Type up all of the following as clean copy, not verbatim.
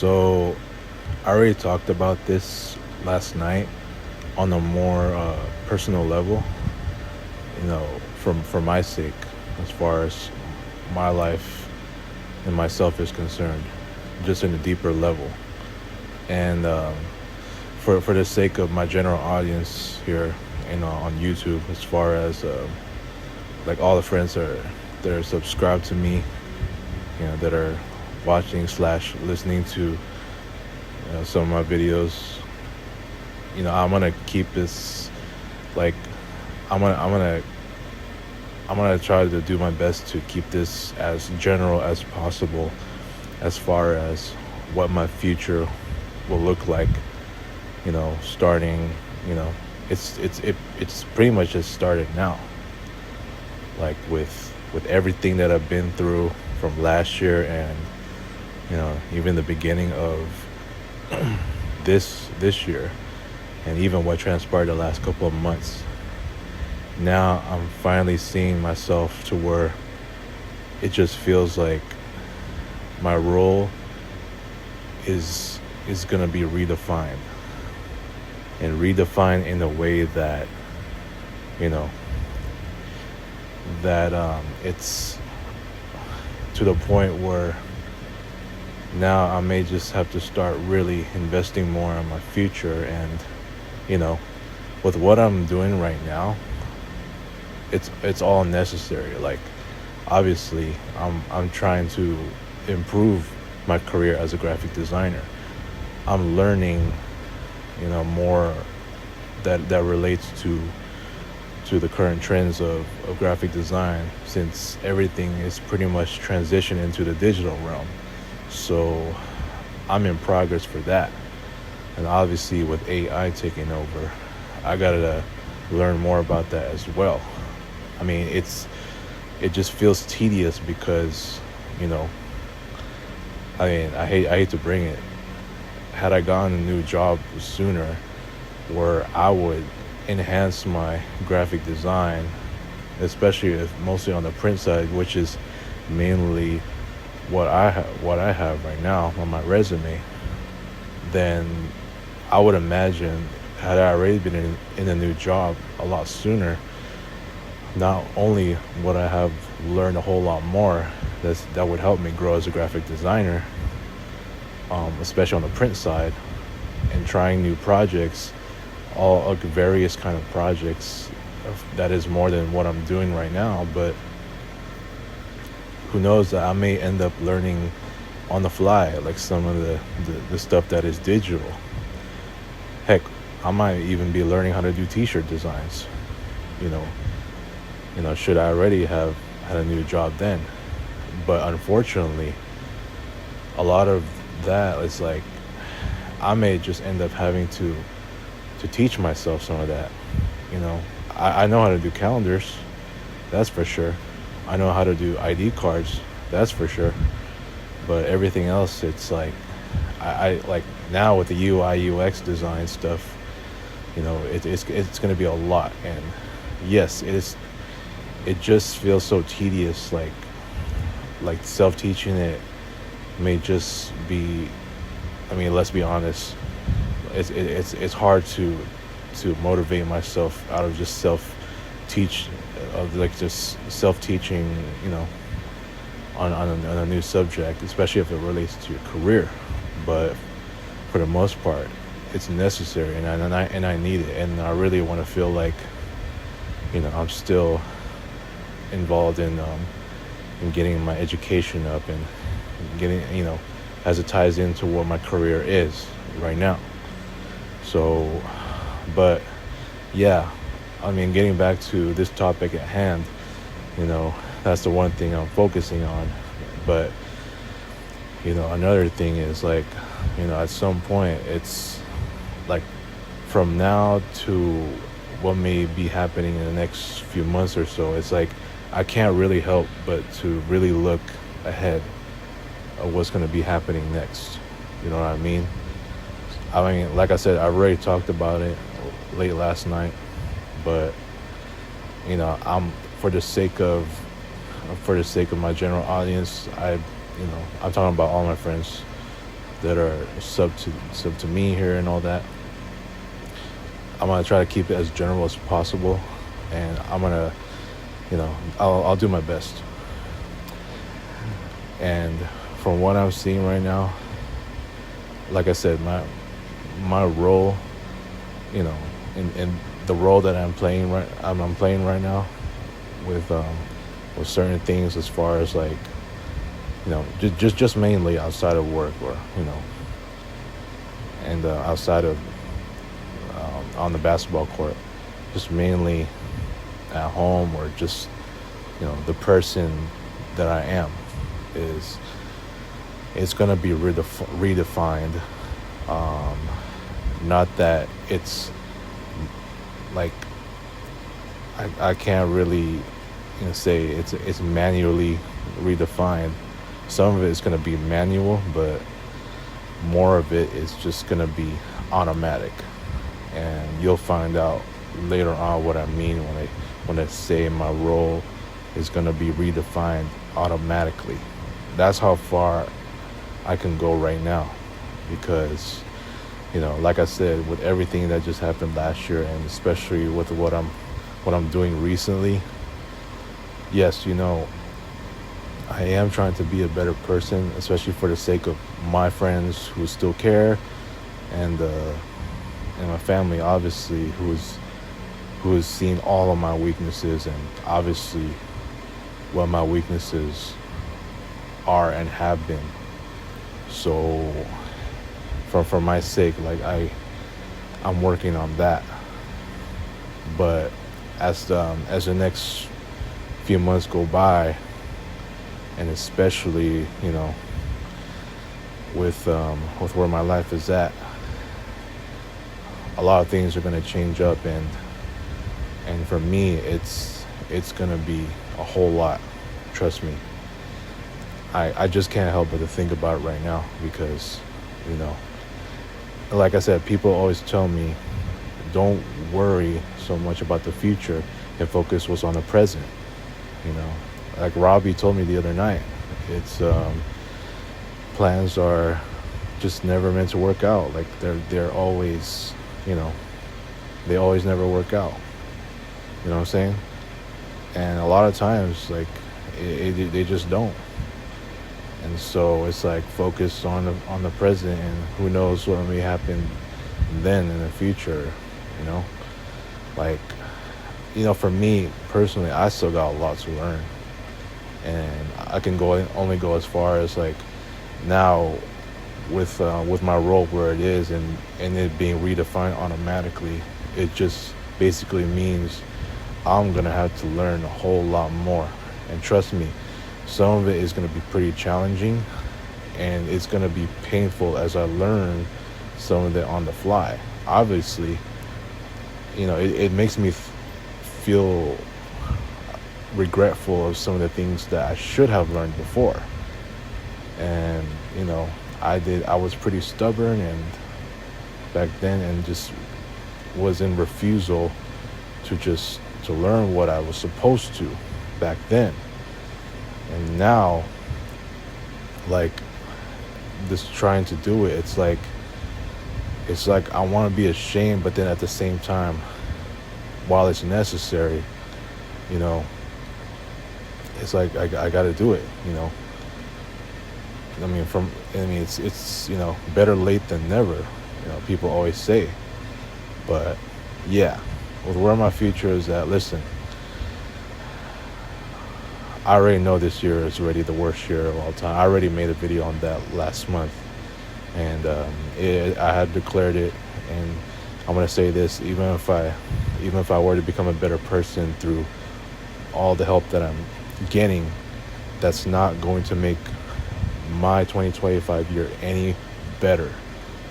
So I already talked about this last night on a more personal level. For my sake, as far as my life and myself is concerned, just in a deeper level. And for the sake of my general audience here, on YouTube, as far as like all the friends that are subscribed to me, that are watching slash listening to some of my videos. I'm gonna keep this like I'm gonna try to do my best to keep this as general as possible, as far as what my future will look like. Starting. You know, it's pretty much just started now. Like with everything that I've been through from last year, and even the beginning of this year, and even what transpired the last couple of months. Now I'm finally seeing myself to where it just feels like my role is gonna be redefined, and redefined in a way that you know it's to the point where now I may just have to start really investing more in my future. And you know with what I'm doing right now, it's all necessary. Like, obviously, I'm trying to improve my career as a graphic designer. I'm learning more that relates to the current trends of graphic design, since everything is pretty much transitioned into the digital realm. So I'm in progress for that. And obviously with AI taking over, I gotta learn more about that as well. I mean, it just feels tedious because, you know, I hate to bring it. Had I gotten a new job sooner, where I would enhance my graphic design, especially if mostly on the print side, which is mainly what I have right now on my resume, then I would imagine, had I already been in a new job a lot sooner, not only would I have learned a whole lot more that would help me grow as a graphic designer, especially on the print side, and trying new projects, all various kind of projects. That is more than what I'm doing right now, but who knows, that I may end up learning on the fly, like some of the stuff that is digital. Heck, I might even be learning how to do t-shirt designs, you know should I already have had a new job then. But unfortunately, a lot of that is like, I may just end up having to teach myself some of that. I know how to do calendars, that's for sure. I know how to do ID cards, that's for sure. But everything else, it's like, I like, now with the UI UX design stuff, it's going to be a lot. And yes, it just feels so tedious. Like self-teaching it may just be, I mean, let's be honest, it's hard to motivate myself out of just self-teaching, on a new subject, especially if it relates to your career. But for the most part, it's necessary, and I need it, and I really want to feel like I'm still involved in getting my education up, and getting, as it ties into what my career is right now. So, but yeah, I mean, getting back to this topic at hand, that's the one thing I'm focusing on. But another thing is, like, at some point, it's like, from now to what may be happening in the next few months or so, it's like I can't really help but to really look ahead of what's going to be happening next. You know what I mean? Like I said, I already talked about it late last night, but I'm for the sake of my general audience, I'm talking about all my friends. that are sub to me here and all that. I'm gonna try to keep it as general as possible, and I'm gonna, I'll do my best. And from what I'm seeing right now, like I said, my role, in the role that I'm playing right now, with certain things, as far as like, just mainly outside of work, or and outside of, on the basketball court, just mainly at home, or just, the person that I am, is it's gonna be redefined. Um, Not that it's like, I can't really, say it's manually redefined. Some of it is gonna be manual, but more of it is just gonna be automatic, and you'll find out later on what I mean when I say my role is gonna be redefined automatically. That's how far I can go right now, because like I said, with everything that just happened last year, and especially with what I'm doing recently, yes, I am trying to be a better person, especially for the sake of my friends who still care, and my family, obviously, who has seen all of my weaknesses, and obviously what my weaknesses are and have been. So for my sake, like, I'm working on that. But as the next few months go by, and especially, with where my life is at, a lot of things are going to change up, and for me, it's going to be a whole lot. Trust me. I just can't help but to think about it right now, because, like I said, people always tell me, don't worry so much about the future and focus what's on the present. Like Robbie told me the other night, it's plans are just never meant to work out. Like, they're always, they always never work out. You know what I'm saying? And a lot of times, like, they just don't. And so it's like, focus on the present, and who knows what may happen then in the future. Like, for me personally, I still got a lot to learn, and I can only go as far as, like, now, with my role where it is, and it being redefined automatically. It just basically means I'm gonna have to learn a whole lot more, and trust me, some of it is going to be pretty challenging, and it's going to be painful as I learn some of it on the fly. Obviously, it makes me feel regretful of some of the things that I should have learned before. And, I was pretty stubborn and back then, and just was in refusal to learn what I was supposed to back then. And now, like, just trying to do it, it's like I want to be ashamed, but then at the same time, while it's necessary, it's like I got to do it. It's better late than never. People always say, but yeah, with where my future is at, listen. I already know this year is already the worst year of all time. I already made a video on that last month, and I had declared it. And I'm gonna say this: even if I were to become a better person through all the help that I'm getting, that's not going to make my 2025 year any better.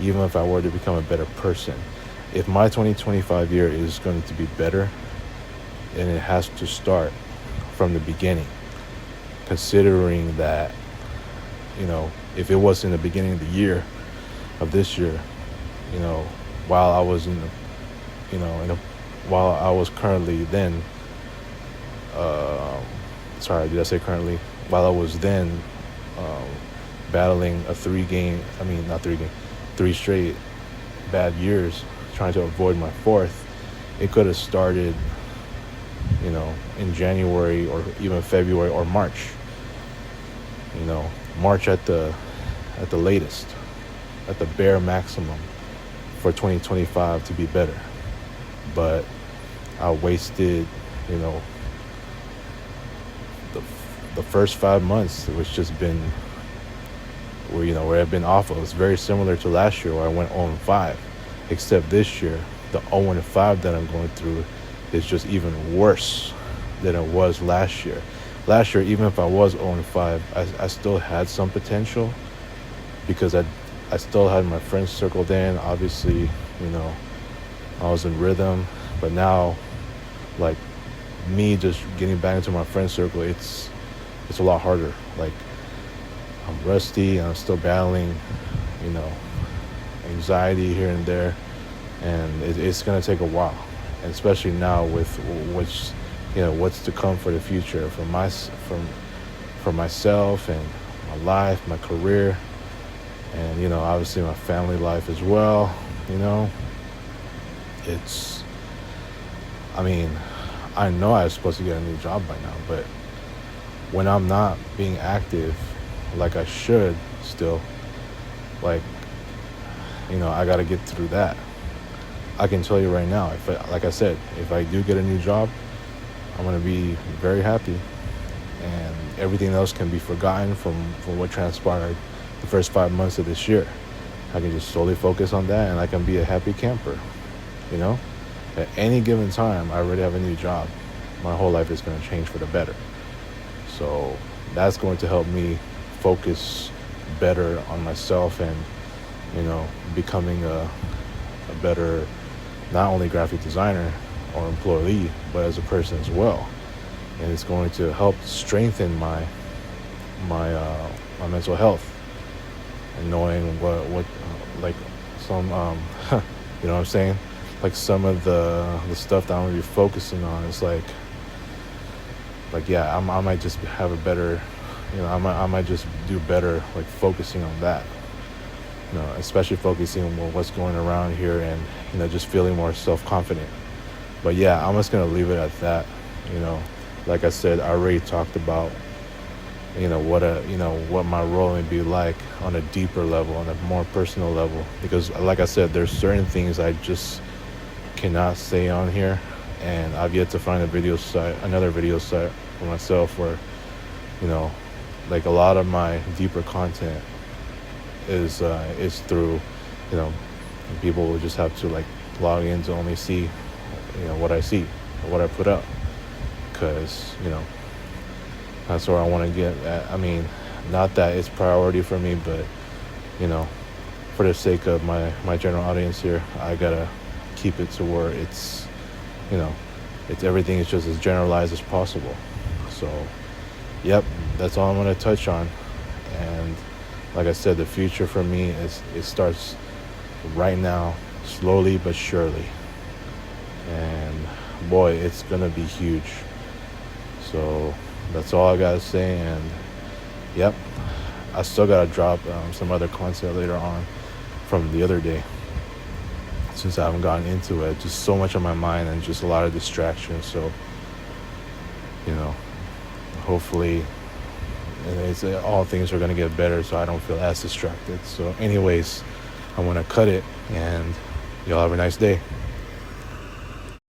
Even if I were to become a better person, if my 2025 year is going to be better, then it has to start from the beginning. Considering that, if it was in the beginning of the year, of this year, while I was while I was currently then, sorry, did I say currently? While I was then battling three straight bad years, trying to avoid my fourth. It could have started, in January or even February or March. March at the latest, at the bare maximum for 2025 to be better. But I wasted, you know, the the first 5 months, which just been where I've been awful. It's very similar to last year where I went 0-5, except this year the 0-5 that I'm going through is just even worse than it was last year. Last year, even if I was 0-5, I still had some potential because I still had my friends circled in. Obviously, I was in rhythm, but now, like, me just getting back into my friend circle, it's a lot harder. Like, I'm rusty and I'm still battling, you know, anxiety here and there, and it's gonna take a while, and especially now with what's to come for the future for myself and my life, my career, and obviously my family life as well. It's I mean, I know I was supposed to get a new job by now, but when I'm not being active like I should still, like, I got to get through that. I can tell you right now, like I said, if I do get a new job, I'm going to be very happy, and everything else can be forgotten from what transpired the first 5 months of this year. I can just solely focus on that, and I can be a happy camper. At any given time, I already have a new job. My whole life is going to change for the better. So that's going to help me focus better on myself and, becoming a better, not only graphic designer or employee, but as a person as well. And it's going to help strengthen my mental health, and knowing what like some you know what I'm saying, like some of the stuff that I'm gonna be focusing on is like yeah, I might just have a better, I might just do better, like focusing on that, especially focusing on what's going around here, and just feeling more self-confident. But yeah, I'm just gonna leave it at that. Like I said, I already talked about what my role may be like on a deeper level, on a more personal level, because like I said, there's certain things I just cannot say on here, and I've yet to find another video site for myself where like a lot of my deeper content is through, people will just have to like log in to only see what I see or what I put up, because that's where I want to get at. I mean, not that it's priority for me, but for the sake of my general audience here, I gotta keep it to where it's everything is just as generalized as possible. So yep, that's all I'm going to touch on. And like I said, the future for me it starts right now, slowly but surely, and boy, it's going to be huge. So that's all I got to say. And yep, I still got to drop some other content later on from the other day, since I haven't gotten into it. Just so much on my mind and just a lot of distractions. So, hopefully, all things are going to get better, so I don't feel as distracted. So anyways, I want to cut it, and y'all have a nice day.